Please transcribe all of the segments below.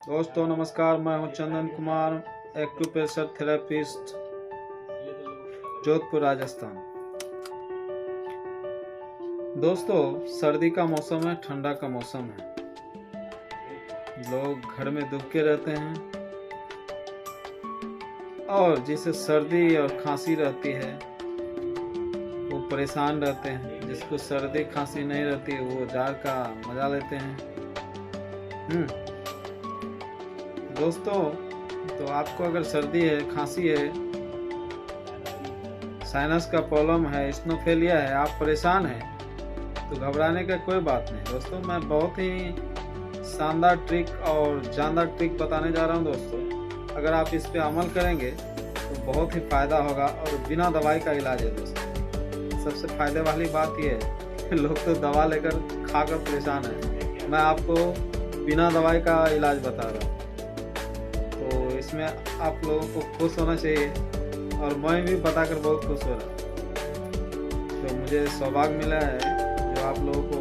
दोस्तों नमस्कार, मैं हूं चंदन कुमार, एक्यूप्रेशर थेरेपिस्ट, जोधपुर राजस्थान। दोस्तों सर्दी का मौसम है, ठंडा का मौसम है, लोग घर में दुबके रहते हैं और जिसे सर्दी और खांसी रहती है वो परेशान रहते हैं। जिसको सर्दी खांसी नहीं रहती वो जाड़ का मजा लेते हैं। दोस्तों तो आपको अगर सर्दी है, खांसी है, साइनस का प्रॉब्लम है, स्नोफेलिया है, आप परेशान हैं, तो घबराने का कोई बात नहीं। दोस्तों मैं बहुत ही शानदार ट्रिक और जानदार ट्रिक बताने जा रहा हूं। दोस्तों अगर आप इस पे अमल करेंगे तो बहुत ही फ़ायदा होगा और बिना दवाई का इलाज है। दोस्तों सबसे फ़ायदे वाली बात यह है कि लोग तो दवा लेकर खाकर परेशान है, मैं आपको बिना दवाई का इलाज बता रहा हूँ। तो इसमें आप लोगों को खुश होना चाहिए और मैं भी बताकर बहुत खुश हो रहा हूँ। तो मुझे सौभाग्य मिला है जो आप लोगों को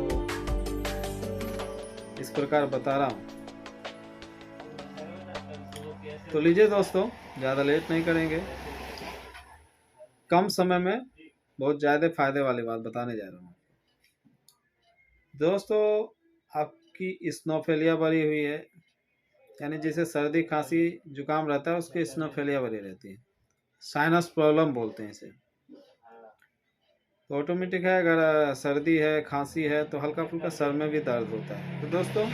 इस प्रकार बता रहा हूँ। तो लीजिए दोस्तों, ज़्यादा लेट नहीं करेंगे, कम समय में बहुत ज़्यादा फायदे वाली बात बताने जा रहा हूँ। दोस्तों आपकी स्नोफेलिया भरी हुई है, यानी जिसे सर्दी खांसी जुकाम रहता है उसकी स्नोफेलिया भरी रहती है, साइनस प्रॉब्लम बोलते हैं इसे। तो ऑटोमेटिक है, अगर सर्दी है खांसी है तो हल्का फुल्का सर में भी दर्द होता है। तो दोस्तों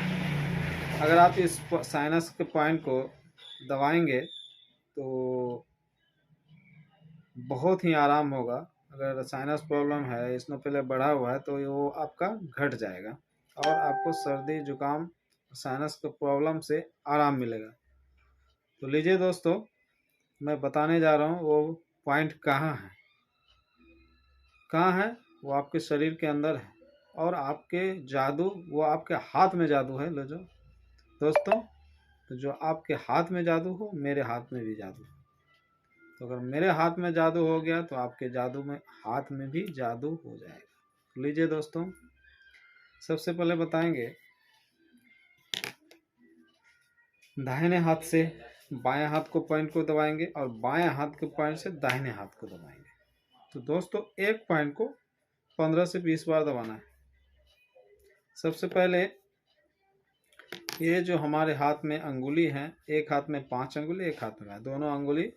अगर आप इस साइनस के पॉइंट को दबाएंगे तो बहुत ही आराम होगा। अगर साइनस प्रॉब्लम है, स्नोफेलिया बढ़ा हुआ है, तो वो आपका घट जाएगा और आपको सर्दी जुकाम साइनस के प्रॉब्लम से आराम मिलेगा। तो लीजिए दोस्तों, मैं बताने जा रहा हूँ वो पॉइंट कहाँ है। वो आपके शरीर के अंदर है और आपके जादू, वो आपके हाथ में जादू है। लो जो दोस्तों, तो जो आपके हाथ में जादू हो, मेरे हाथ में भी जादू हो। तो अगर मेरे हाथ में जादू हो गया तो आपके जादू में हाथ में भी जादू हो जाएगा। लीजिए दोस्तों, सबसे पहले बताएंगे दाहिने हाथ से बाएं हाथ को पॉइंट को दबाएंगे और बाएं हाथ के पॉइंट से दाहिने हाथ को दबाएंगे। तो दोस्तों एक पॉइंट को 15 से 20 बार दबाना है। सबसे पहले ये जो हमारे हाथ में अंगुली है, एक हाथ में 5 अंगुली, एक हाथ में दोनों अंगुली,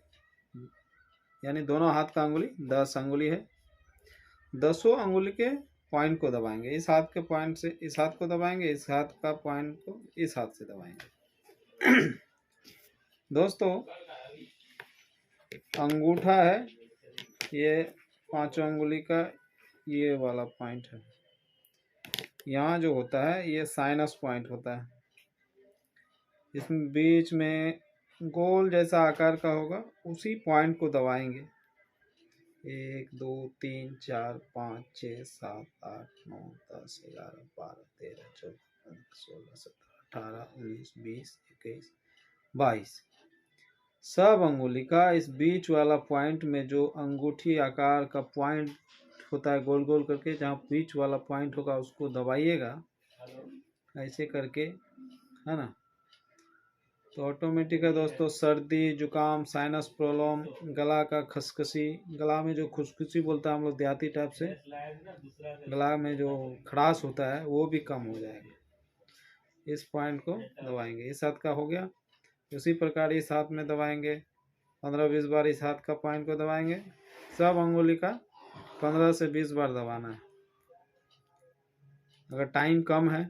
यानी दोनों हाथ का अंगुली 10 अंगुली है। 10 अंगुली के पॉइंट को दबाएंगे। इस हाथ के पॉइंट से इस हाथ को दबाएंगे, इस हाथ का पॉइंट को इस हाथ से दबाएंगे। दोस्तों अंगूठा है, ये 5 अंगुली का ये वाला पॉइंट है। यहाँ जो होता है ये साइनस पॉइंट होता है। इसमें बीच में गोल जैसा आकार का होगा, उसी पॉइंट को दबाएंगे। 1 2 3 4 5 6 7 8 9 10 11 12 13 14 16 17 18 19 20 21 22 सब अंगुली का इस बीच वाला पॉइंट में जो अंगूठी आकार का पॉइंट होता है गोल गोल करके, जहाँ बीच वाला पॉइंट होगा उसको दबाइएगा ऐसे करके, है ना। तो ऑटोमेटिक है दोस्तों, सर्दी जुकाम साइनस प्रॉब्लम, गला का खसखसी, गला में जो खुशखुशी बोलता है हम लोग देहाती टाइप से, गला में जो खड़ास होता है वो भी कम हो जाएगा। इस पॉइंट को दबाएंगे। इस हाथ का हो गया, उसी प्रकार इस हाथ में दबाएंगे 15-20 बार। इस हाथ का पॉइंट को दबाएंगे, सब अंगुली का 15 से 20 बार दबाना है। अगर टाइम कम है,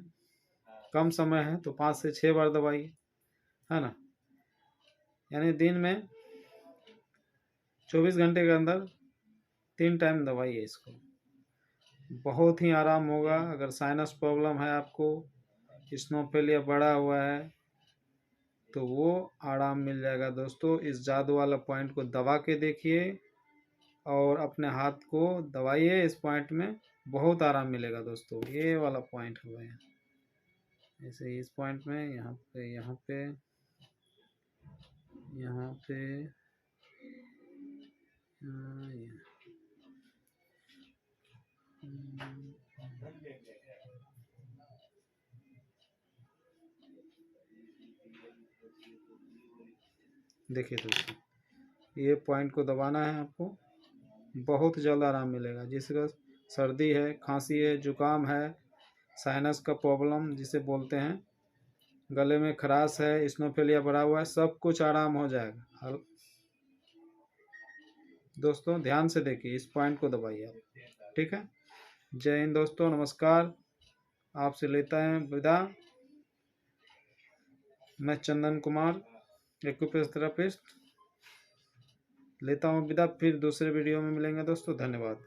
कम समय है, तो 5 से 6 बार दबाइए, है ना। यानी दिन में 24 घंटे के अंदर 3 टाइम दबाइए इसको, बहुत ही आराम होगा। अगर साइनस प्रॉब्लम है आपको, स्नोफेलिया बढ़ा हुआ है, तो वो आराम मिल जाएगा। दोस्तों इस जादू वाला पॉइंट को दबा के देखिए और अपने हाथ को दबाइए इस पॉइंट में, बहुत आराम मिलेगा। दोस्तों ये वाला पॉइंट हुआ है, ऐसे इस पॉइंट में, यहाँ पे यहाँ पे यहाँ पे देखिए दोस्तों, ये पॉइंट को दबाना है आपको, बहुत जल्द आराम मिलेगा। जिसका सर्दी है, खांसी है, जुकाम है, साइनस का प्रॉब्लम जिसे बोलते हैं, गले में खराश है, स्नोफेलिया बढ़ा हुआ है, सब कुछ आराम हो जाएगा। दोस्तों ध्यान से देखिए, इस पॉइंट को दबाइए आप। ठीक है, जय हिंद दोस्तों, नमस्कार। आपसे लेता है विदा मैं चंदन कुमार, एक्यूप्रेशर थेरेपिस्ट, लेता हूँ विदा। फिर दूसरे वीडियो में मिलेंगे दोस्तों, धन्यवाद।